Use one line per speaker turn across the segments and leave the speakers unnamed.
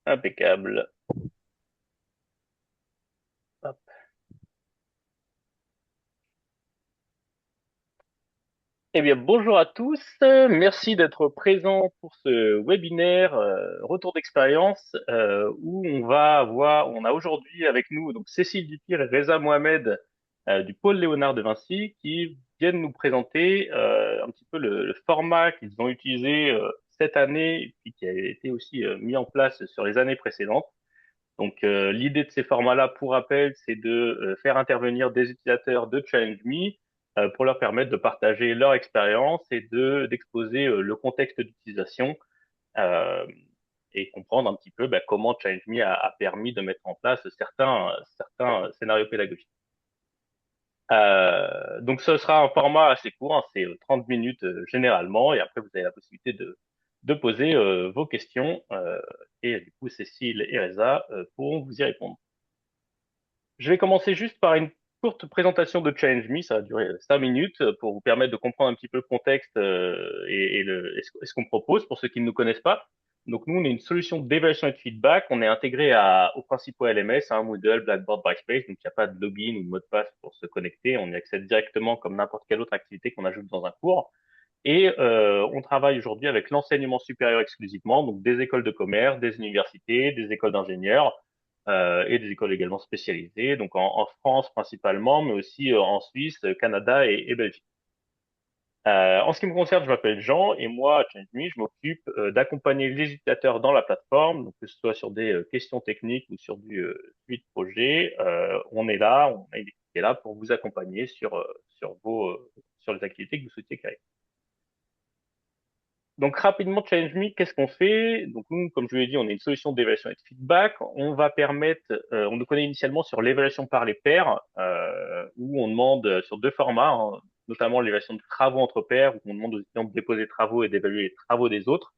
Impeccable. Hop. Eh bien, bonjour à tous. Merci d'être présents pour ce webinaire retour d'expérience où on a aujourd'hui avec nous donc Cécile Dupire et Reza Mohamed du pôle Léonard de Vinci qui viennent nous présenter un petit peu le format qu'ils ont utilisé cette année et puis qui a été aussi mis en place sur les années précédentes. Donc, l'idée de ces formats-là, pour rappel, c'est de faire intervenir des utilisateurs de ChallengeMe pour leur permettre de partager leur expérience et de d'exposer le contexte d'utilisation euh, et comprendre un petit peu comment ChallengeMe a permis de mettre en place certains scénarios pédagogiques. Donc, ce sera un format assez court, hein, c'est 30 minutes généralement, et après, vous avez la possibilité de poser vos questions et du coup, Cécile et Reza pourront vous y répondre. Je vais commencer juste par une courte présentation de Change Me. Ça va durer 5 minutes pour vous permettre de comprendre un petit peu le contexte et ce qu'on propose pour ceux qui ne nous connaissent pas. Donc nous, on est une solution d'évaluation et de feedback. On est intégré aux principaux LMS, Moodle, Blackboard, Brightspace. Donc il n'y a pas de login ou de mot de passe pour se connecter. On y accède directement comme n'importe quelle autre activité qu'on ajoute dans un cours. Et on travaille aujourd'hui avec l'enseignement supérieur exclusivement, donc des écoles de commerce, des universités, des écoles d'ingénieurs et des écoles également spécialisées, donc en France principalement, mais aussi en Suisse, Canada et Belgique. En ce qui me concerne, je m'appelle Jean et moi, à ChangeMe, je m'occupe d'accompagner les utilisateurs dans la plateforme, donc que ce soit sur des questions techniques ou sur du suivi de projet. On est là, on a une équipe qui est là pour vous accompagner sur les activités que vous souhaitez créer. Donc rapidement, Challenge Me, qu'est-ce qu'on fait? Donc nous, comme je vous l'ai dit, on est une solution d'évaluation et de feedback. On va permettre, on nous connaît initialement sur l'évaluation par les pairs, où on demande sur deux formats, hein, notamment l'évaluation de travaux entre pairs, où on demande aux étudiants de déposer des travaux et d'évaluer les travaux des autres.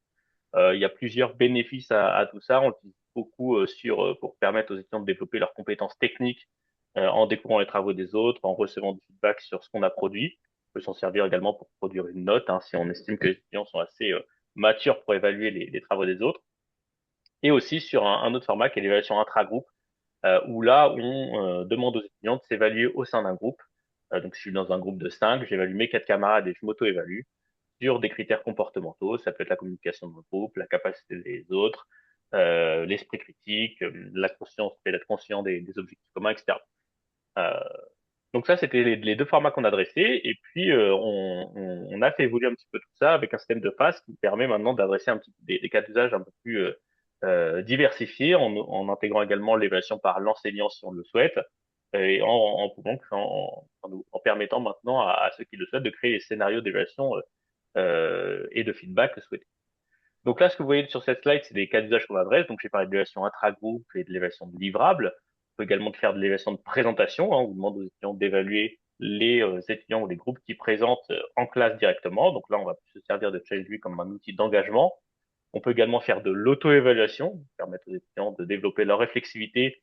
Il y a plusieurs bénéfices à tout ça. On l'utilise beaucoup pour permettre aux étudiants de développer leurs compétences techniques en découvrant les travaux des autres, en recevant du feedback sur ce qu'on a produit. On peut s'en servir également pour produire une note si on estime que les étudiants sont assez matures pour évaluer les travaux des autres. Et aussi sur un autre format qui est l'évaluation intragroupe, où là, on demande aux étudiants de s'évaluer au sein d'un groupe. Donc, si je suis dans un groupe de 5, j'évalue mes 4 camarades et je m'auto-évalue sur des critères comportementaux. Ça peut être la communication dans le groupe, la capacité des autres, l'esprit critique, la conscience, d'être conscient des objectifs communs, etc. Euh, donc ça, c'était les deux formats qu'on adressait. Et puis, on a fait évoluer un petit peu tout ça avec un système de phase qui permet maintenant d'adresser un petit des cas d'usage un peu plus diversifiés en intégrant également l'évaluation par l'enseignant si on le souhaite et en permettant maintenant à ceux qui le souhaitent de créer les scénarios d'évaluation et de feedback souhaités. Donc là, ce que vous voyez sur cette slide, c'est des cas d'usage qu'on adresse. Donc j'ai parlé de l'évaluation intra-groupe et de l'évaluation de livrable. On peut également faire de l'évaluation de présentation. On vous demande aux étudiants d'évaluer les étudiants ou les groupes qui présentent en classe directement. Donc là, on va se servir de ChallengeVue comme un outil d'engagement. On peut également faire de l'auto-évaluation, permettre aux étudiants de développer leur réflexivité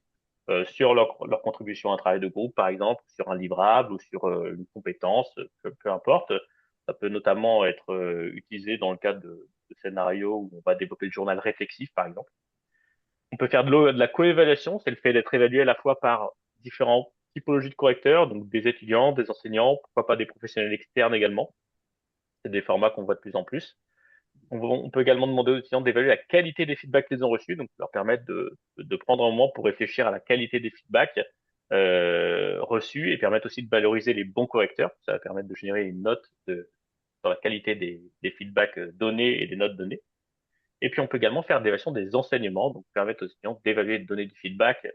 sur leur contribution à un travail de groupe, par exemple, sur un livrable ou sur une compétence, peu importe. Ça peut notamment être utilisé dans le cadre de scénarios où on va développer le journal réflexif, par exemple. On peut faire de la coévaluation, c'est le fait d'être évalué à la fois par différentes typologies de correcteurs, donc des étudiants, des enseignants, pourquoi pas des professionnels externes également. C'est des formats qu'on voit de plus en plus. On peut également demander aux étudiants d'évaluer la qualité des feedbacks qu'ils ont reçus, donc leur permettre de prendre un moment pour réfléchir à la qualité des feedbacks reçus et permettre aussi de valoriser les bons correcteurs. Ça va permettre de générer une note sur la qualité des feedbacks donnés et des notes données. Et puis on peut également faire des évaluations des enseignements, donc permettre aux étudiants d'évaluer et de donner du feedback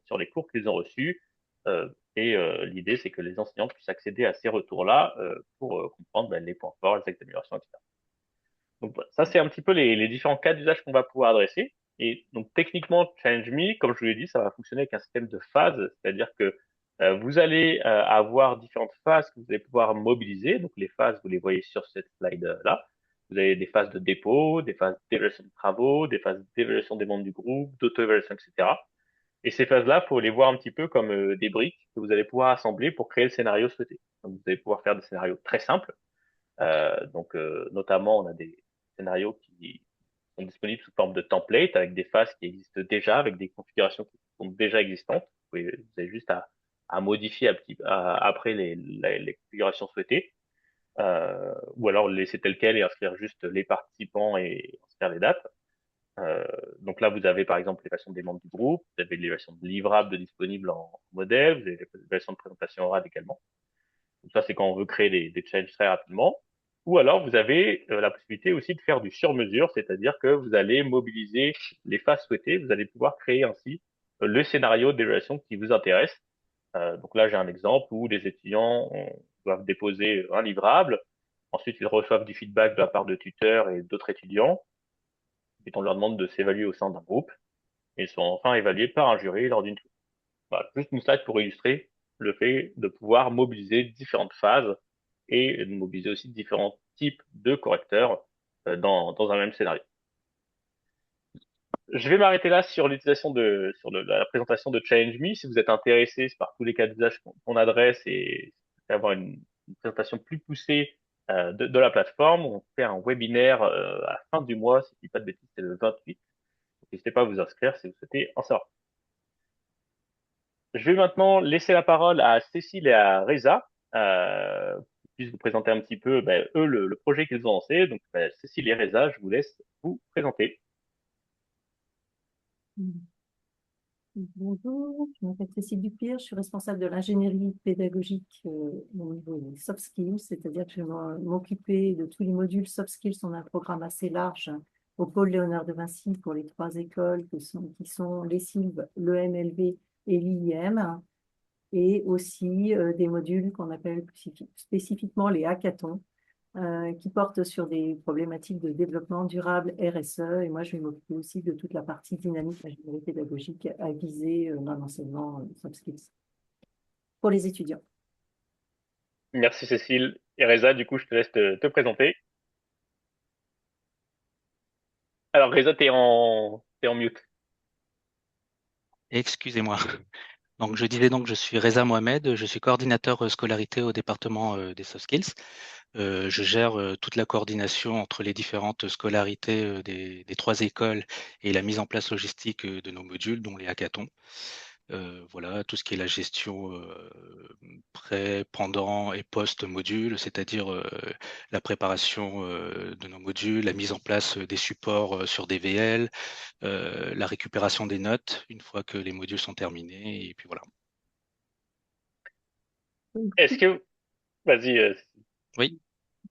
sur les cours qu'ils ont reçus. L'idée, c'est que les enseignants puissent accéder à ces retours-là pour comprendre les points forts, les axes d'amélioration, etc. Donc voilà, ça, c'est un petit peu les différents cas d'usage qu'on va pouvoir adresser. Et donc techniquement, Challenge Me, comme je vous l'ai dit, ça va fonctionner avec un système de phases, c'est-à-dire que vous allez avoir différentes phases que vous allez pouvoir mobiliser. Donc les phases, vous les voyez sur cette slide-là. Vous avez des phases de dépôt, des phases d'évaluation de travaux, des phases d'évaluation des membres du groupe, d'auto-évaluation, etc. Et ces phases-là, faut les voir un petit peu comme des briques que vous allez pouvoir assembler pour créer le scénario souhaité. Donc vous allez pouvoir faire des scénarios très simples notamment, on a des scénarios qui sont disponibles sous forme de template avec des phases qui existent déjà, avec des configurations qui sont déjà existantes. Vous avez juste à modifier après les configurations souhaitées, ou alors le laisser tel quel et inscrire juste les participants et inscrire les dates. Euh, donc là, vous avez par exemple les versions des membres du groupe, vous avez les versions de livrables disponibles en modèle, vous avez les versions de présentation orale également. Donc ça, c'est quand on veut créer des challenges très rapidement. Ou alors, vous avez la possibilité aussi de faire du sur-mesure, c'est-à-dire que vous allez mobiliser les phases souhaitées, vous allez pouvoir créer ainsi le scénario d'évaluation qui vous intéresse. Donc là, j'ai un exemple où les étudiants doivent déposer un livrable, ensuite ils reçoivent du feedback de la part de tuteurs et d'autres étudiants, et on leur demande de s'évaluer au sein d'un groupe. Ils sont enfin évalués par un jury lors d'une. Voilà, juste une slide pour illustrer le fait de pouvoir mobiliser différentes phases et de mobiliser aussi différents types de correcteurs dans un même scénario. Je vais m'arrêter là sur l'utilisation la présentation de Challenge Me. Si vous êtes intéressé par tous les cas d'usage qu'on adresse et avoir une présentation plus poussée de la plateforme, on fait un webinaire à la fin du mois, si je dis pas de bêtises, c'est le 28. N'hésitez pas à vous inscrire si vous souhaitez en savoir. Je vais maintenant laisser la parole à Cécile et à Reza, qui puissent vous présenter un petit peu, eux, le projet qu'ils ont lancé. Donc, Cécile et Reza, je vous laisse vous présenter.
Bonjour, je m'appelle Cécile Dupire, je suis responsable de l'ingénierie pédagogique au niveau des soft skills, c'est-à-dire que je vais m'occuper de tous les modules soft skills. On a un programme assez large au pôle Léonard de Vinci pour les 3 écoles qui sont les SILB, le MLV et l'IIM, et aussi des modules qu'on appelle spécifiquement les hackathons, qui portent sur des problématiques de développement durable RSE. Et moi, je vais m'occuper aussi de toute la partie dynamique ingénierie pédagogique à viser dans l'enseignement soft skills pour les étudiants.
Merci Cécile et Reza, du coup, je te laisse te présenter. Alors, Reza, t'es en mute.
Excusez-moi. Donc, je disais donc, je suis Reza Mohamed, je suis coordinateur scolarité au département des soft skills. Je gère toute la coordination entre les différentes scolarités des 3 écoles et la mise en place logistique de nos modules, dont les hackathons. Voilà, tout ce qui est la gestion pré, pendant et post-module, c'est-à-dire la préparation de nos modules, la mise en place des supports sur DVL, la récupération des notes une fois que les modules sont terminés, et puis voilà.
Est-ce que, vas-y,
Oui,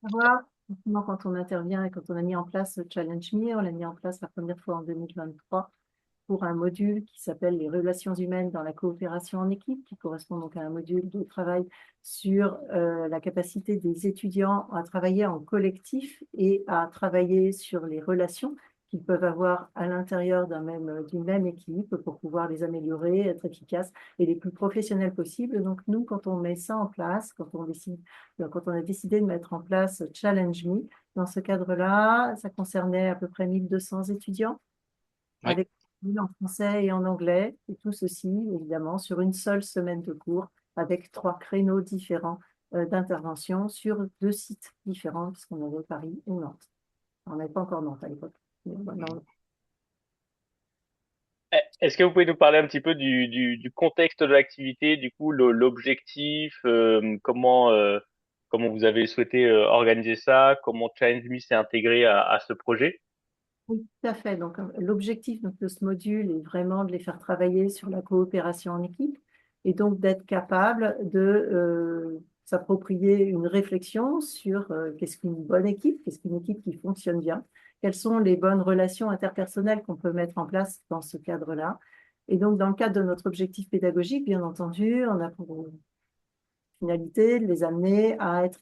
Savoir, effectivement, quand on intervient et quand on a mis en place Challenge Me, on l'a mis en place la première fois en 2023 pour un module qui s'appelle les relations humaines dans la coopération en équipe, qui correspond donc à un module de travail sur la capacité des étudiants à travailler en collectif et à travailler sur les relations qu'ils peuvent avoir à l'intérieur d'une même équipe pour pouvoir les améliorer, être efficaces et les plus professionnels possibles. Donc nous, quand on met ça en place, quand on a décidé de mettre en place Challenge Me, dans ce cadre-là, ça concernait à peu près 1200 étudiants
oui.
avec en français et en anglais, et tout ceci, évidemment, sur une seule semaine de cours, avec 3 créneaux différents d'intervention sur 2 sites différents, puisqu'on avait Paris et Nantes. On n'avait pas encore Nantes à l'époque.
est-ce que vous pouvez nous parler un petit peu du contexte de l'activité, du coup, l'objectif, comment vous avez souhaité organiser ça, comment Challenge Me s'est intégré à ce projet?
Oui, tout à fait. Donc, l'objectif de ce module est vraiment de les faire travailler sur la coopération en équipe et donc d'être capable de s'approprier une réflexion sur qu'est-ce qu'une bonne équipe, qu'est-ce qu'une équipe qui fonctionne bien, quelles sont les bonnes relations interpersonnelles qu'on peut mettre en place dans ce cadre-là. Et donc, dans le cadre de notre objectif pédagogique, bien entendu, on a pour finalité de les amener à être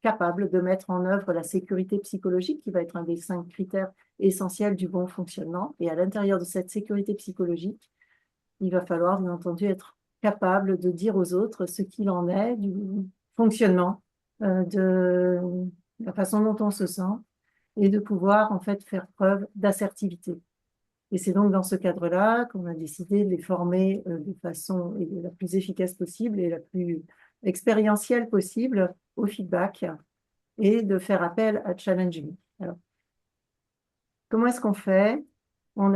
capables de mettre en œuvre la sécurité psychologique, qui va être un des 5 critères essentiels du bon fonctionnement. Et à l'intérieur de cette sécurité psychologique, il va falloir, bien entendu, être capable de dire aux autres ce qu'il en est du fonctionnement, de la façon dont on se sent, et de pouvoir, en fait, faire preuve d'assertivité. Et c'est donc dans ce cadre-là qu'on a décidé de les former de façon la plus efficace possible et la plus expérientielle possible au feedback et de faire appel à Challenge Me. Alors, Comment est-ce qu'on fait? On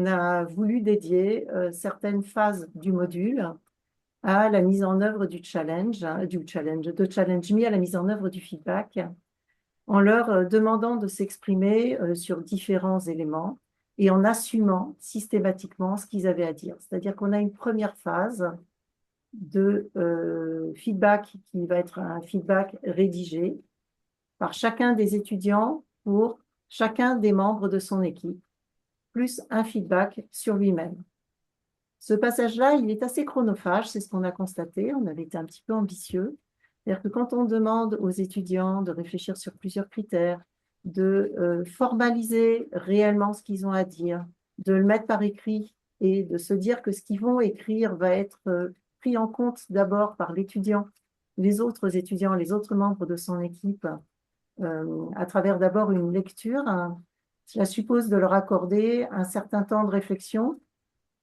a voulu dédier certaines phases du module à la mise en œuvre du challenge, de Challenge Me, à la mise en œuvre du feedback, en leur demandant de s'exprimer sur différents éléments et en assumant systématiquement ce qu'ils avaient à dire. C'est-à-dire qu'on a une première phase de feedback qui va être un feedback rédigé par chacun des étudiants pour chacun des membres de son équipe, plus un feedback sur lui-même. Ce passage-là, il est assez chronophage, c'est ce qu'on a constaté, on avait été un petit peu ambitieux. C'est-à-dire que quand on demande aux étudiants de réfléchir sur plusieurs critères, de formaliser réellement ce qu'ils ont à dire, de le mettre par écrit et de se dire que ce qu'ils vont écrire va être pris en compte d'abord par l'étudiant, les autres étudiants, les autres membres de son équipe, à travers d'abord une lecture. Cela suppose de leur accorder un certain temps de réflexion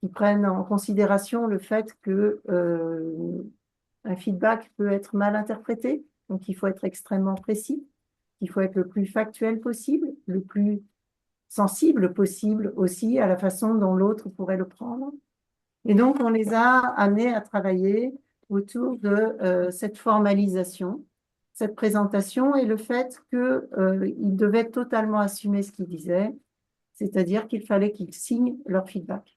qui prennent en considération le fait que un feedback peut être mal interprété, donc il faut être extrêmement précis, il faut être le plus factuel possible, le plus sensible possible aussi à la façon dont l'autre pourrait le prendre. Et donc, on les a amenés à travailler autour de cette formalisation, cette présentation et le fait qu'ils devaient totalement assumer ce qu'ils disaient, c'est-à-dire qu'il fallait qu'ils signent leur feedback.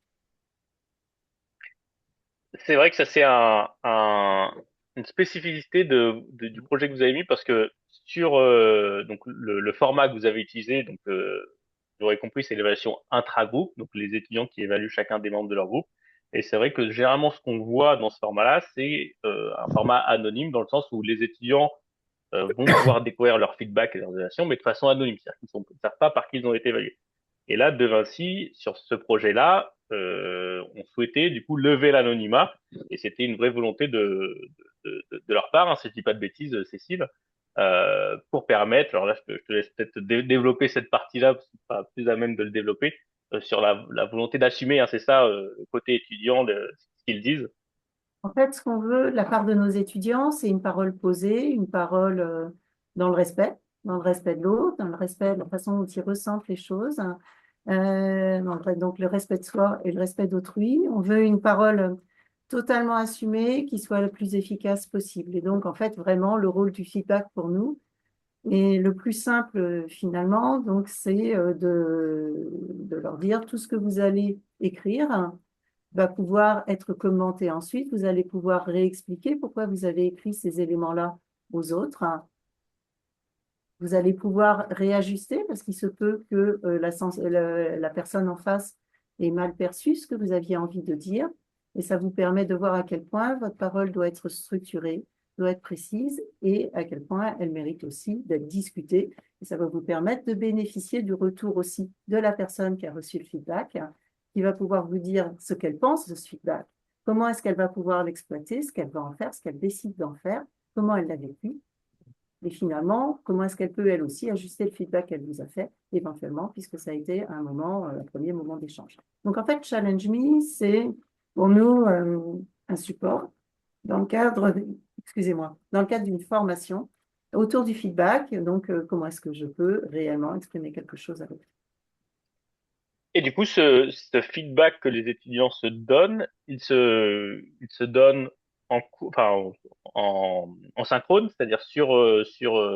C'est vrai que ça, c'est une spécificité du projet que vous avez mis parce que sur donc le format que vous avez utilisé, donc vous aurez compris, c'est l'évaluation intra-groupe, donc les étudiants qui évaluent chacun des membres de leur groupe. Et c'est vrai que généralement, ce qu'on voit dans ce format-là, c'est un format anonyme dans le sens où les étudiants vont pouvoir découvrir leur feedback et leurs évaluations, mais de façon anonyme, c'est-à-dire qu'ils ne savent pas par qui ils ont été évalués. Et là, De Vinci, sur ce projet-là, on souhaitait du coup lever l'anonymat, et c'était une vraie volonté de leur part, hein, si je dis pas de bêtises, Cécile, pour permettre, alors là, je te laisse peut-être développer cette partie-là, parce que c'est pas plus à même de le développer, sur la volonté d'assumer, hein, c'est ça, côté étudiant, ce qu'ils disent.
En fait, ce qu'on veut de la part de nos étudiants, c'est une parole posée, une parole dans le respect de l'autre, dans le respect de la façon dont ils ressentent les choses, donc le respect de soi et le respect d'autrui. On veut une parole totalement assumée, qui soit le plus efficace possible. Et donc, en fait, vraiment, le rôle du feedback pour nous est le plus simple finalement. Donc, c'est de leur dire tout ce que vous allez écrire va pouvoir être commenté ensuite. Vous allez pouvoir réexpliquer pourquoi vous avez écrit ces éléments-là aux autres. Vous allez pouvoir réajuster parce qu'il se peut que la personne en face ait mal perçu ce que vous aviez envie de dire. Et ça vous permet de voir à quel point votre parole doit être structurée, doit être précise et à quel point elle mérite aussi d'être discutée. Et ça va vous permettre de bénéficier du retour aussi de la personne qui a reçu le feedback, qui va pouvoir vous dire ce qu'elle pense de ce feedback, comment est-ce qu'elle va pouvoir l'exploiter, ce qu'elle va en faire, ce qu'elle décide d'en faire, comment elle l'a vécu. Et finalement, comment est-ce qu'elle peut, elle aussi, ajuster le feedback qu'elle vous a fait, éventuellement, puisque ça a été un premier moment d'échange. Donc, en fait, Challenge Me, c'est pour nous un support dans le cadre, excusez-moi, dans le cadre d'une formation autour du feedback. Donc, comment est-ce que je peux réellement exprimer quelque chose avec vous.
Et du coup, ce feedback que les étudiants se donnent, il se donne enfin, en synchrone, c'est-à-dire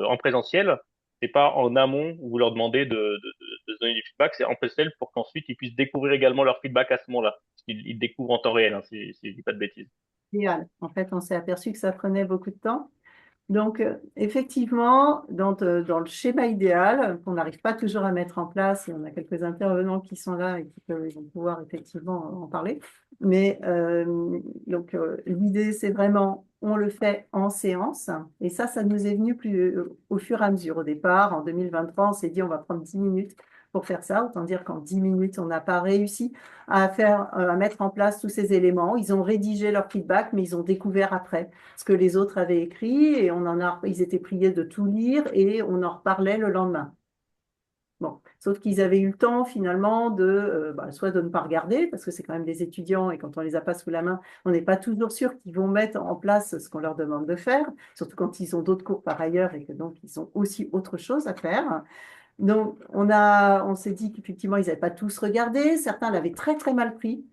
en présentiel. C'est pas en amont où vous leur demandez de se donner du feedback, c'est en présentiel pour qu'ensuite ils puissent découvrir également leur feedback à ce moment-là. Ils découvrent en temps réel, hein, si je dis pas de bêtises.
Idéal. En fait, on s'est aperçu que ça prenait beaucoup de temps. Donc, effectivement, dans le schéma idéal, qu'on n'arrive pas toujours à mettre en place, et on a quelques intervenants qui sont là et qui vont pouvoir effectivement en parler. Mais donc, l'idée, c'est vraiment, on le fait en séance. Et ça nous est venu au fur et à mesure. Au départ, en 2023, on s'est dit, on va prendre 10 minutes pour faire ça. Autant dire qu'en 10 minutes, on n'a pas réussi à mettre en place tous ces éléments. Ils ont rédigé leur feedback, mais ils ont découvert après ce que les autres avaient écrit et ils étaient priés de tout lire et on en reparlait le lendemain. Bon, sauf qu'ils avaient eu le temps finalement soit de ne pas regarder, parce que c'est quand même des étudiants et quand on les a pas sous la main, on n'est pas toujours sûr qu'ils vont mettre en place ce qu'on leur demande de faire, surtout quand ils ont d'autres cours par ailleurs et que donc ils ont aussi autre chose à faire. Donc, on s'est dit qu'effectivement, ils n'avaient pas tous regardé. Certains l'avaient très, très mal pris.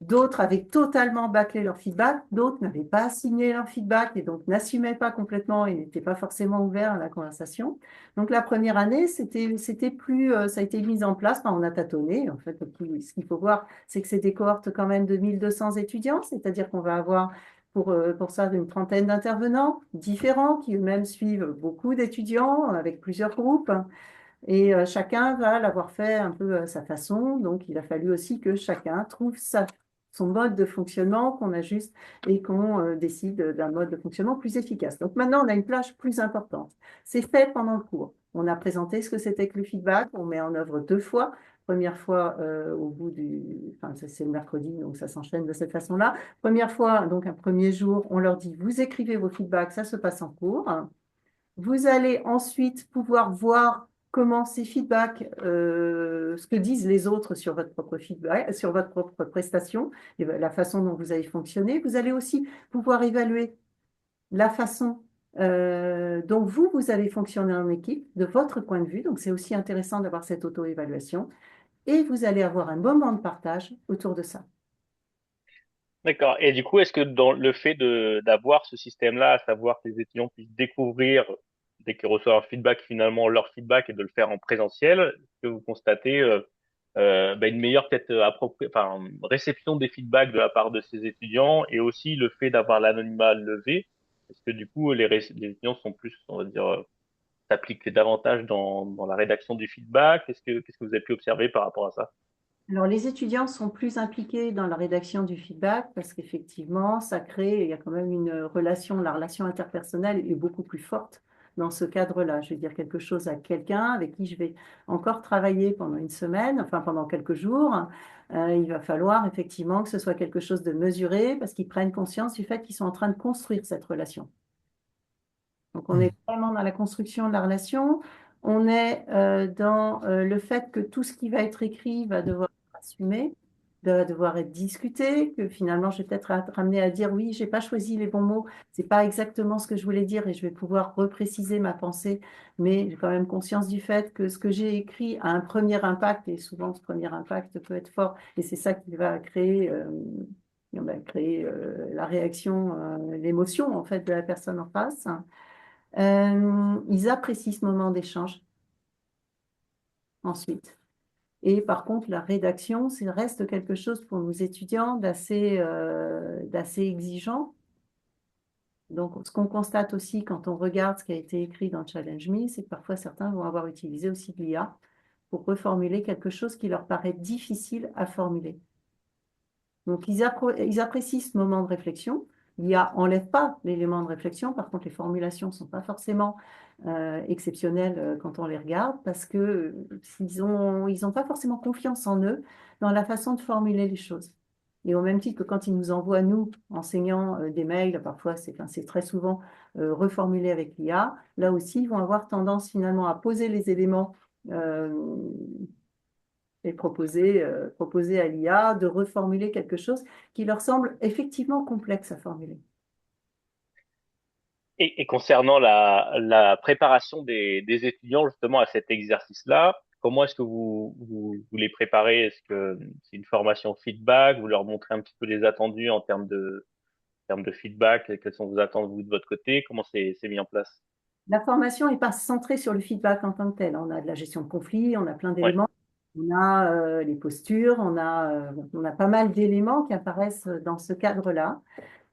D'autres avaient totalement bâclé leur feedback. D'autres n'avaient pas signé leur feedback et donc n'assumaient pas complètement et n'étaient pas forcément ouverts à la conversation. Donc, la première année, c'était plus, ça a été mis en place. Enfin, on a tâtonné. En fait, ce qu'il faut voir, c'est que c'est des cohortes quand même de 1200 étudiants. C'est-à-dire qu'on va avoir pour ça une trentaine d'intervenants différents qui eux-mêmes suivent beaucoup d'étudiants avec plusieurs groupes. Et chacun va l'avoir fait un peu à sa façon. Donc, il a fallu aussi que chacun trouve son mode de fonctionnement, qu'on ajuste et qu'on décide d'un mode de fonctionnement plus efficace. Donc, maintenant, on a une plage plus importante. C'est fait pendant le cours. On a présenté ce que c'était que le feedback. On met en œuvre 2 fois. Première fois au bout enfin, c'est le mercredi, donc ça s'enchaîne de cette façon-là. Première fois, donc un premier jour, on leur dit, vous écrivez vos feedbacks, ça se passe en cours. Vous allez ensuite pouvoir voir comment ces feedbacks, ce que disent les autres sur votre propre feedback, sur votre propre prestation, et la façon dont vous avez fonctionné. Vous allez aussi pouvoir évaluer la façon dont vous avez fonctionné en équipe, de votre point de vue. Donc, c'est aussi intéressant d'avoir cette auto-évaluation. Et vous allez avoir un moment de partage autour de ça.
D'accord. Et du coup, est-ce que dans le fait d'avoir ce système-là, à savoir que les étudiants puissent découvrir, dès qu'ils reçoivent un feedback, finalement leur feedback et de le faire en présentiel, est-ce que vous constatez une meilleure peut-être enfin, réception des feedbacks de la part de ces étudiants et aussi le fait d'avoir l'anonymat levé? Est-ce que du coup, les étudiants sont plus, on va dire, s'appliquent davantage dans la rédaction du feedback? Qu'est-ce que vous avez pu observer par rapport à ça?
Alors, les étudiants sont plus impliqués dans la rédaction du feedback parce qu'effectivement, il y a quand même la relation interpersonnelle est beaucoup plus forte dans ce cadre-là. Je vais dire quelque chose à quelqu'un avec qui je vais encore travailler pendant une semaine, enfin pendant quelques jours. Il va falloir effectivement que ce soit quelque chose de mesuré parce qu'ils prennent conscience du fait qu'ils sont en train de construire cette relation. Donc, on est vraiment dans la construction de la relation. On est dans le fait que tout ce qui va être écrit va devoir être assumé, va devoir être discuté, que finalement, je vais peut-être être ramenée à dire oui, j'ai pas choisi les bons mots, c'est pas exactement ce que je voulais dire et je vais pouvoir repréciser ma pensée, mais j'ai quand même conscience du fait que ce que j'ai écrit a un premier impact et souvent ce premier impact peut être fort et c'est ça qui va créer, la réaction, l'émotion en fait de la personne en face. Ils apprécient ce moment d'échange ensuite. Et par contre, la rédaction, c'est reste quelque chose pour nos étudiants d'assez exigeant. Donc, ce qu'on constate aussi quand on regarde ce qui a été écrit dans Challenge Me, c'est que parfois certains vont avoir utilisé aussi de l'IA pour reformuler quelque chose qui leur paraît difficile à formuler. Donc, ils apprécient ce moment de réflexion. L'IA enlève pas l'élément de réflexion. Par contre, les formulations ne sont pas forcément exceptionnelles quand on les regarde parce que ils ont pas forcément confiance en eux dans la façon de formuler les choses. Et au même titre que quand ils nous envoient, nous, enseignants, des mails, parfois, c'est très souvent reformulé avec l'IA, là aussi, ils vont avoir tendance finalement à poser les éléments euh, et proposer à l'IA de reformuler quelque chose qui leur semble effectivement complexe à formuler.
Et concernant la préparation des étudiants justement à cet exercice-là, comment est-ce que vous les préparez? Est-ce que c'est une formation feedback? Vous leur montrez un petit peu les attendus en termes de feedback? Et quelles sont vos attentes vous de votre côté? Comment c'est mis en place?
La formation n'est pas centrée sur le feedback en tant que tel. On a de la gestion de conflits, on a plein
Ouais,
d'éléments. On a les postures, on a pas mal d'éléments qui apparaissent dans ce cadre-là.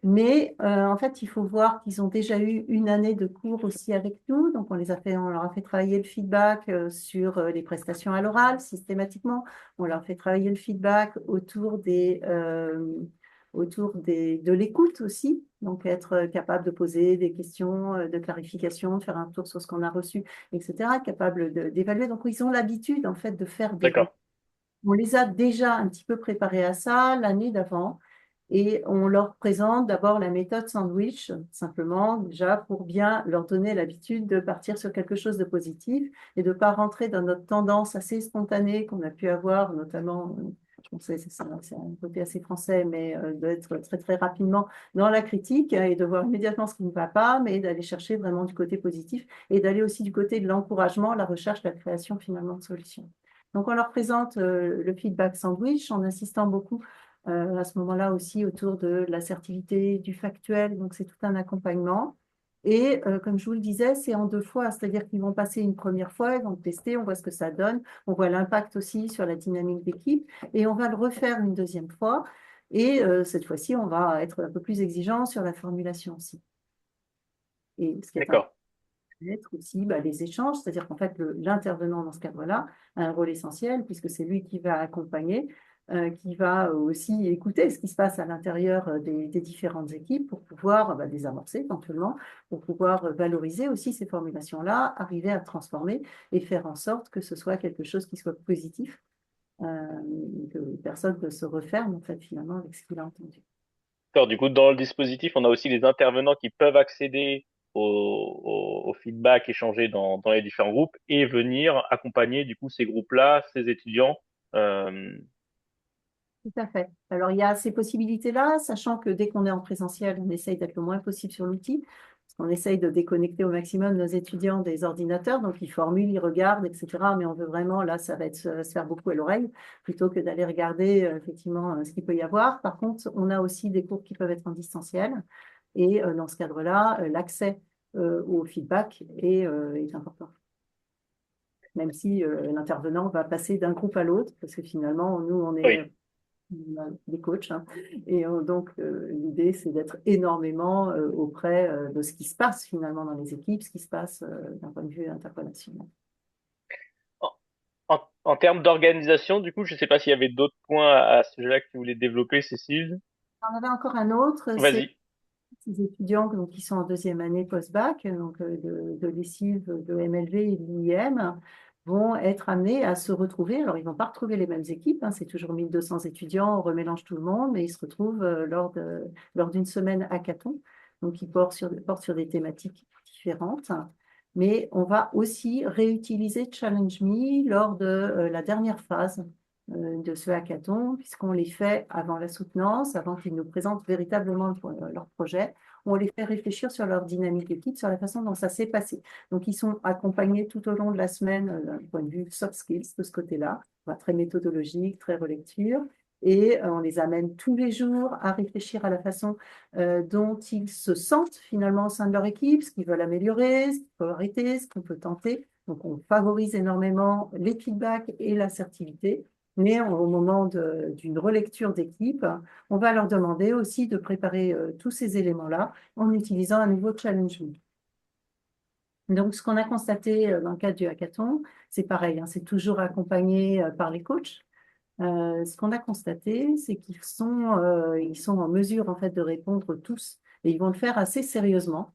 Mais en fait, il faut voir qu'ils ont déjà eu une année de cours aussi avec nous. Donc, on leur a fait travailler le feedback sur les prestations à l'oral systématiquement. On leur fait travailler le feedback de l'écoute aussi. Donc, être capable de poser des questions de clarification, de faire un tour sur ce qu'on a reçu, etc. Capable d'évaluer. Donc, ils ont l'habitude, en fait, de faire des
d'accord.
on les a déjà un petit peu préparés à ça l'année d'avant et on leur présente d'abord la méthode sandwich, simplement déjà pour bien leur donner l'habitude de partir sur quelque chose de positif et de ne pas rentrer dans notre tendance assez spontanée qu'on a pu avoir, notamment je pensais, c'est un côté assez français, mais d'être très très rapidement dans la critique et de voir immédiatement ce qui ne va pas, mais d'aller chercher vraiment du côté positif et d'aller aussi du côté de l'encouragement, la recherche, la création finalement de solutions. Donc on leur présente le feedback sandwich en insistant beaucoup à ce moment-là aussi autour de l'assertivité, du factuel, donc c'est tout un accompagnement. Et comme je vous le disais, c'est en 2 fois, c'est-à-dire qu'ils vont passer une première fois, ils vont tester, on voit ce que ça donne, on voit l'impact aussi sur la dynamique d'équipe, et on va le refaire une deuxième fois. Et cette fois-ci, on va être un peu plus exigeant sur la formulation aussi. Et ce qui est
D'accord.
être aussi les échanges, c'est-à-dire qu'en fait, l'intervenant dans ce cadre-là a un rôle essentiel puisque c'est lui qui va accompagner, qui va aussi écouter ce qui se passe à l'intérieur des différentes équipes pour pouvoir désamorcer éventuellement, pour pouvoir valoriser aussi ces formulations-là, arriver à transformer et faire en sorte que ce soit quelque chose qui soit positif, que personne ne se referme en fait finalement avec ce qu'il a entendu.
D'accord. Du coup, dans le dispositif, on a aussi les intervenants qui peuvent accéder au feedback échangé dans les différents groupes et venir accompagner du coup ces groupes-là, ces étudiants. Euh,
Tout à fait. Alors, il y a ces possibilités-là, sachant que dès qu'on est en présentiel, on essaye d'être le moins possible sur l'outil, parce qu'on essaye de déconnecter au maximum nos étudiants des ordinateurs, donc ils formulent, ils regardent, etc. Mais on veut vraiment, là, ça va se faire beaucoup à l'oreille, plutôt que d'aller regarder effectivement ce qu'il peut y avoir. Par contre, on a aussi des cours qui peuvent être en distanciel, et dans ce cadre-là, l'accès au feedback est important. Même si l'intervenant va passer d'un groupe à l'autre, parce que finalement, nous, on est
oui.
des coachs. Hein. Et donc, l'idée, c'est d'être énormément auprès de ce qui se passe finalement dans les équipes, ce qui se passe d'un point de vue interrelationnel.
En, en termes d'organisation, du coup, je ne sais pas s'il y avait d'autres points à ce sujet-là que tu voulais développer, Cécile.
On avait encore un autre, c'est
Vas-y.
ces étudiants donc, qui sont en deuxième année post-bac, donc de l'ESIV, de MLV et de l'IM, vont être amenés à se retrouver. Alors, ils ne vont pas retrouver les mêmes équipes, hein, c'est toujours 1200 étudiants, on remélange tout le monde, mais ils se retrouvent lors d'une semaine hackathon, donc ils portent sur des thématiques différentes. Mais on va aussi réutiliser Challenge Me lors de la dernière phase de ce hackathon, puisqu'on les fait avant la soutenance, avant qu'ils nous présentent véritablement leur projet. On les fait réfléchir sur leur dynamique d'équipe, sur la façon dont ça s'est passé. Donc, ils sont accompagnés tout au long de la semaine d'un point de vue soft skills de ce côté-là, très méthodologique, très relecture. Et on les amène tous les jours à réfléchir à la façon dont ils se sentent finalement au sein de leur équipe, ce qu'ils veulent améliorer, ce qu'il faut arrêter, ce qu'on peut tenter. Donc, on favorise énormément les feedbacks et l'assertivité. Mais au moment d'une relecture d'équipe, on va leur demander aussi de préparer tous ces éléments-là en utilisant un nouveau challenge. Donc, ce qu'on a constaté dans le cadre du hackathon, c'est pareil, hein, c'est toujours accompagné par les coachs. Ce qu'on a constaté, c'est ils sont en mesure en fait de répondre tous et ils vont le faire assez sérieusement.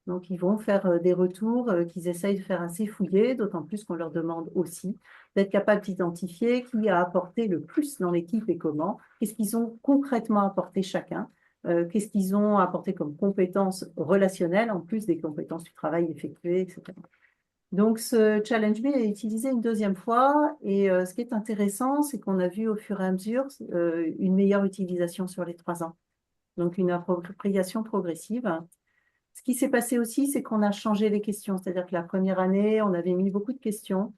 Donc, ils vont faire des retours qu'ils essayent de faire assez fouillés, d'autant plus qu'on leur demande aussi d'être capable d'identifier qui a apporté le plus dans l'équipe et comment, qu'est-ce qu'ils ont concrètement apporté chacun, qu'est-ce qu'ils ont apporté comme compétences relationnelles, en plus des compétences du travail effectué, etc. Donc, ce Challenge Me est utilisé une deuxième fois et ce qui est intéressant, c'est qu'on a vu au fur et à mesure une meilleure utilisation sur les 3 ans. Donc, une appropriation progressive. Ce qui s'est passé aussi, c'est qu'on a changé les questions. C'est-à-dire que la première année, on avait mis beaucoup de questions.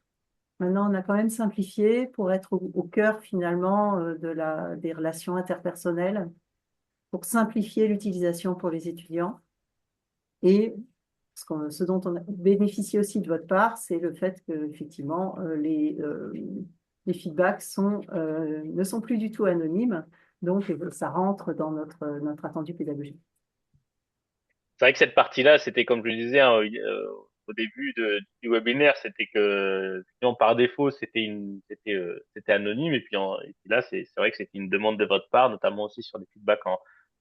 Maintenant, on a quand même simplifié pour être au cœur finalement des relations interpersonnelles, pour simplifier l'utilisation pour les étudiants. Et ce dont on a bénéficié aussi de votre part, c'est le fait que effectivement les feedbacks ne sont plus du tout anonymes. Donc, ça rentre dans notre attendu pédagogique.
C'est vrai que cette partie-là, c'était comme je le disais hein, au début du webinaire, c'était que effectivement, par défaut, c'était anonyme et puis là, c'est vrai que c'était une demande de votre part, notamment aussi sur des feedbacks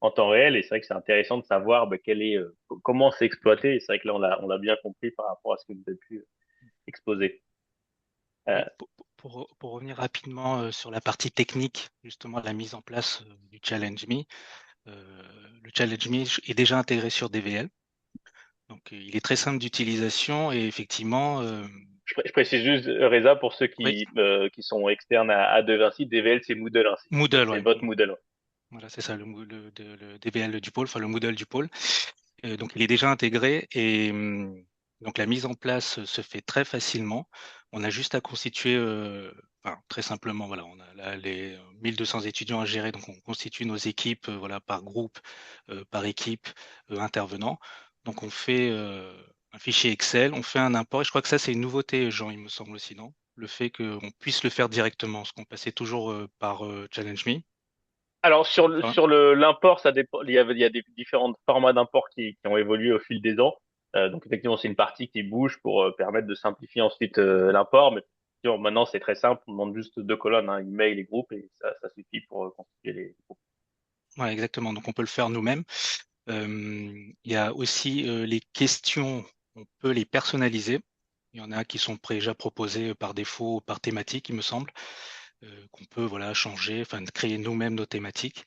en temps réel. Et c'est vrai que c'est intéressant de savoir comment c'est exploité. Et c'est vrai que là, on l'a bien compris par rapport à ce que vous avez pu exposer. Euh,
Oui, pour revenir rapidement sur la partie technique, justement la mise en place du Challenge Me, le Challenge Me est déjà intégré sur DVL. Donc, il est très simple d'utilisation et effectivement,
Je précise juste, Reza, pour ceux
Oui,
qui sont externes à De Vinci, DVL, c'est Moodle ainsi. Donc,
Moodle,
c'est
ouais.
votre Moodle.
Voilà, c'est ça, le DVL du pôle, enfin le Moodle du pôle. Donc, il est déjà intégré et donc la mise en place se fait très facilement. On a juste à constituer, enfin, très simplement, voilà, on a là les 1200 étudiants à gérer, donc on constitue nos équipes, voilà, par groupe, par équipe, intervenant. Donc, on fait un fichier Excel, on fait un import, et je crois que ça, c'est une nouveauté, Jean, il me semble aussi, non? Le fait qu'on puisse le faire directement, parce qu'on passait toujours par Challenge Me.
Alors
Enfin,
sur le l'import, ça dépend. Il y a des différents formats d'import qui ont évolué au fil des ans. Donc effectivement, c'est une partie qui bouge pour permettre de simplifier ensuite l'import. Mais effectivement, maintenant, c'est très simple. On demande juste deux colonnes, hein, email et groupe, et ça suffit pour constituer les groupes.
ouais, exactement. Donc, on peut le faire nous-mêmes. Il y a aussi les questions, on peut les personnaliser. Il y en a qui sont déjà proposées par défaut, par thématique, il me semble, qu'on peut voilà changer, enfin créer nous-mêmes nos thématiques.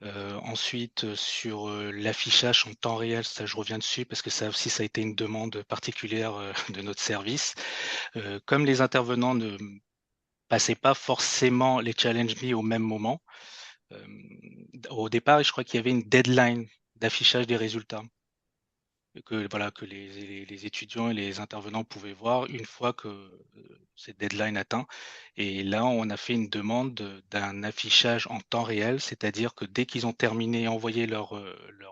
Ensuite, sur l'affichage en temps réel, ça je reviens dessus parce que ça aussi ça a été une demande particulière de notre service. Comme les intervenants ne passaient pas forcément les challenge me au même moment, euh, au départ, je crois qu'il y avait une deadline d'affichage des résultats que voilà que les étudiants et les intervenants pouvaient voir une fois que cette deadline atteint. Et là, on a fait une demande d'un affichage en temps réel, c'est-à-dire que dès qu'ils ont terminé et envoyé leur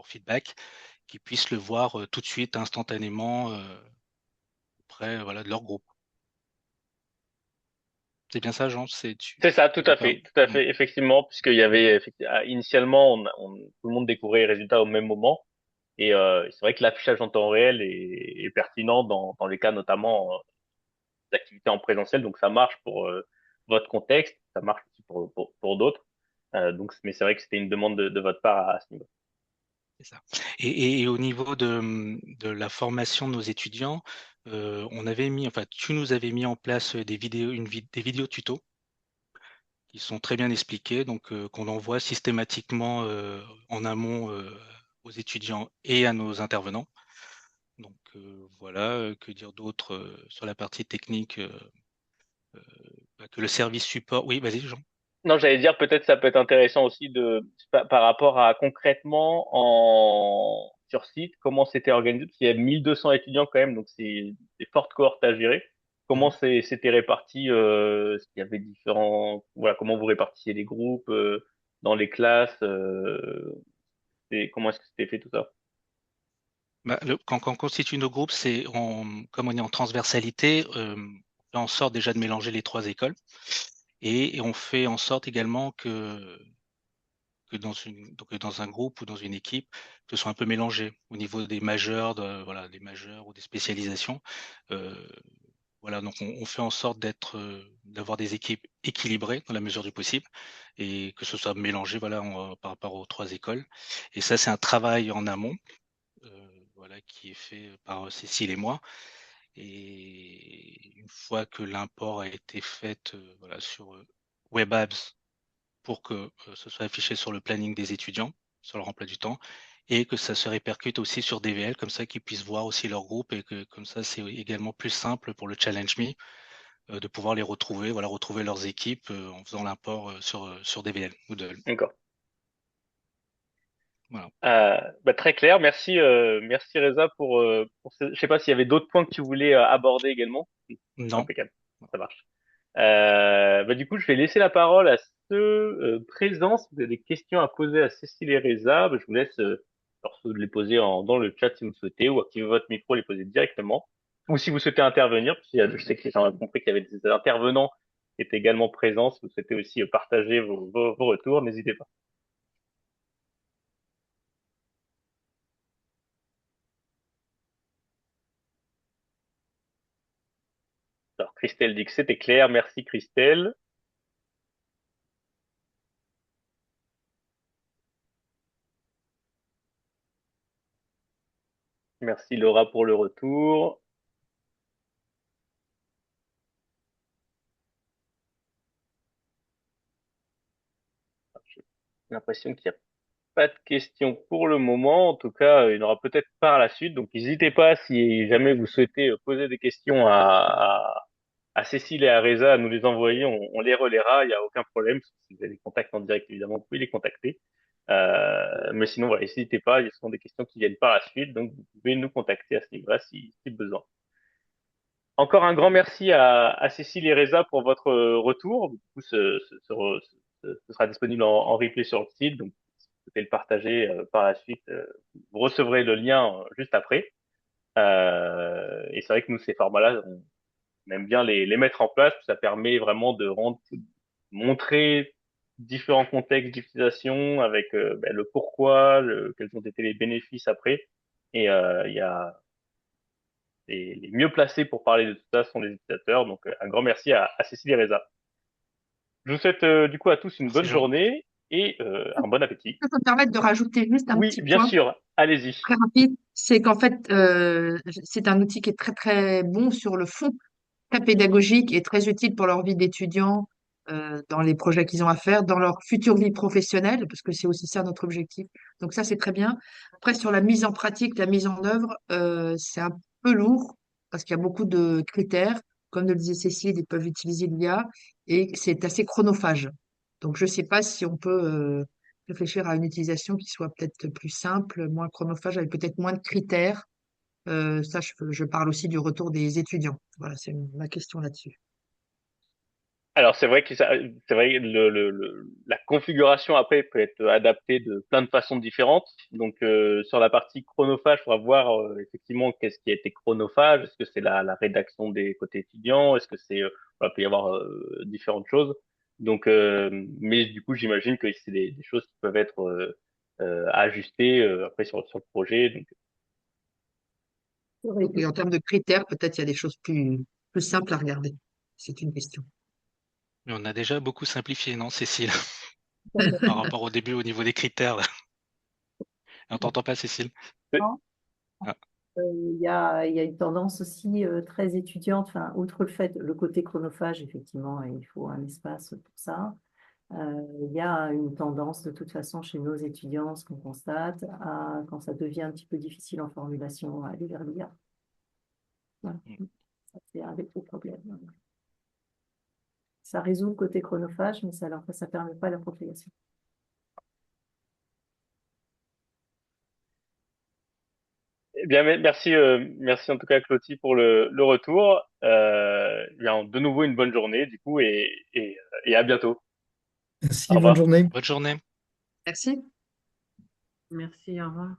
feedback, qu'ils puissent le voir tout de suite, instantanément, auprès voilà, de leur groupe. C'est bien ça, Jean?
C'est ça,
Tu es d'accord?
tout à
Mm.
fait, effectivement, puisqu'il y avait initialement, tout le monde découvrait les résultats au même moment. Et c'est vrai que l'affichage en temps réel est pertinent dans les cas notamment d'activités en présentiel. Donc ça marche pour votre contexte, ça marche aussi pour d'autres. Mais c'est vrai que c'était une demande de votre part à ce niveau.
C'est ça. Et au niveau de la formation de nos étudiants, on avait mis, enfin, tu nous avais mis en place des vidéos, des vidéos tutos qui sont très bien expliquées, donc qu'on envoie systématiquement en amont aux étudiants et à nos intervenants. Donc voilà, que dire d'autre sur la partie technique, que le service support. Oui, vas-y, Jean.
Non, j'allais dire peut-être ça peut être intéressant aussi par rapport à concrètement sur site comment c'était organisé parce qu'il y a 1200 étudiants quand même donc c'est des fortes cohortes à gérer. Comment
Mhm.
c'était réparti est-ce qu'il y avait différents voilà comment vous répartissiez les groupes dans les classes et comment est-ce que c'était fait tout ça?
Bah, quand on constitue nos groupes, comme on est en transversalité, on fait en sorte déjà de mélanger les trois écoles. Et on fait en sorte également que donc dans un groupe ou dans une équipe, que ce soit un peu mélangé au niveau des majeurs, voilà, des majeurs ou des spécialisations. Euh, voilà, donc on fait en sorte d'avoir des équipes équilibrées dans la mesure du possible et que ce soit mélangé, voilà, par rapport aux trois écoles. Et ça, c'est un travail en amont, voilà, qui est fait par Cécile et moi. Et une fois que l'import a été fait, voilà, sur WebApps pour que ce soit affiché sur le planning des étudiants, sur leur emploi du temps, et que ça se répercute aussi sur DVL, comme ça qu'ils puissent voir aussi leur groupe et que comme ça c'est également plus simple pour le Challenge Me de pouvoir les retrouver, voilà, retrouver leurs équipes en faisant l'import sur DVL Moodle.
D'accord.
Voilà.
Très clair. Merci Reza je sais pas s'il y avait d'autres points que tu voulais aborder également.
Non.
Impeccable. Ça marche. Du coup, je vais laisser la parole à ceux présents. Si vous avez des questions à poser à Cécile et Reza, je vous laisse alors, soit les poser dans le chat si vous le souhaitez, ou activer votre micro, les poser directement. Ou si vous souhaitez intervenir, parce je sais que j'en ai compris qu'il y avait des intervenants qui étaient également présents. Si vous souhaitez aussi partager vos retours, n'hésitez pas. Alors, Christelle dit que c'était clair. Merci Christelle. Merci Laura pour le retour. J'ai l'impression qu'il y a pas de questions pour le moment. En tout cas, il y en aura peut-être par la suite. Donc, n'hésitez pas si jamais vous souhaitez poser des questions à Cécile et à Reza à nous les envoyer. On les relaiera. Il n'y a aucun problème. Si vous avez des contacts en direct, évidemment, vous pouvez les contacter. Mais sinon, voilà, n'hésitez pas. Il y a des questions qui viennent par la suite. Donc, vous pouvez nous contacter à ce niveau-là si besoin. Encore un grand merci à Cécile et Reza pour votre retour. Du coup, ce sera disponible en replay sur le site. Donc, si vous souhaitez le partager par la suite, vous recevrez le lien juste après. Et c'est vrai que nous, ces formats-là, on aime bien les mettre en place. Ça permet vraiment montrer différents contextes d'utilisation avec le pourquoi, quels ont été les bénéfices après. Et il y a les mieux placés pour parler de tout ça sont les utilisateurs. Donc, un grand merci à Cécile et Reza. Je vous souhaite du coup à tous une
Merci
bonne
Jean.
journée et un bon appétit.
Je peux me permettre de rajouter juste un
Oui,
petit
bien
point
sûr, allez-y.
très rapide, c'est qu'en fait, c'est un outil qui est très très bon sur le fond, très pédagogique et très utile pour leur vie d'étudiant, dans les projets qu'ils ont à faire, dans leur future vie professionnelle, parce que c'est aussi ça notre objectif. Donc ça, c'est très bien. Après, sur la mise en pratique, la mise en œuvre, c'est un peu lourd parce qu'il y a beaucoup de critères. Comme le disait Cécile, ils peuvent utiliser l'IA et c'est assez chronophage. Donc je ne sais pas si on peut réfléchir à une utilisation qui soit peut-être plus simple, moins chronophage, avec peut-être moins de critères. Ça, je parle aussi du retour des étudiants. Voilà, c'est ma question là-dessus.
Alors c'est vrai que la configuration après peut être adaptée de plein de façons différentes. Donc sur la partie chronophage, il faudra voir effectivement qu'est-ce qui a été chronophage. Est-ce que c'est la rédaction des côtés étudiants? Est-ce que voilà, peut y avoir différentes choses. Donc mais du coup j'imagine que c'est des choses qui peuvent être ajustées après sur le projet. Donc
Ça aurait
Et
été
en termes de critères, peut-être il y a des choses plus simples à regarder. C'est une question.
Mais on a déjà beaucoup simplifié, non, Cécile, par rapport au début au niveau des critères, là. On t'entend pas, Cécile?
important.
Ah,
Il y a une tendance aussi très étudiante, enfin, outre le fait, le côté chronophage, effectivement, et il faut un espace pour ça. Il y a une tendance de toute façon chez nos étudiants, ce qu'on constate, quand ça devient un petit peu difficile en formulation, à aller vers l'IA. Voilà. Ça, c'est un des gros problèmes. Ça résout le côté chronophage, mais ça permet pas l'appropriation.
eh bien, merci, merci en tout cas Clotilde pour le retour. Bien, de nouveau une bonne journée du coup et à bientôt. Au
Merci, bonne
revoir.
journée.
bonne journée.
Merci.
Merci, au revoir.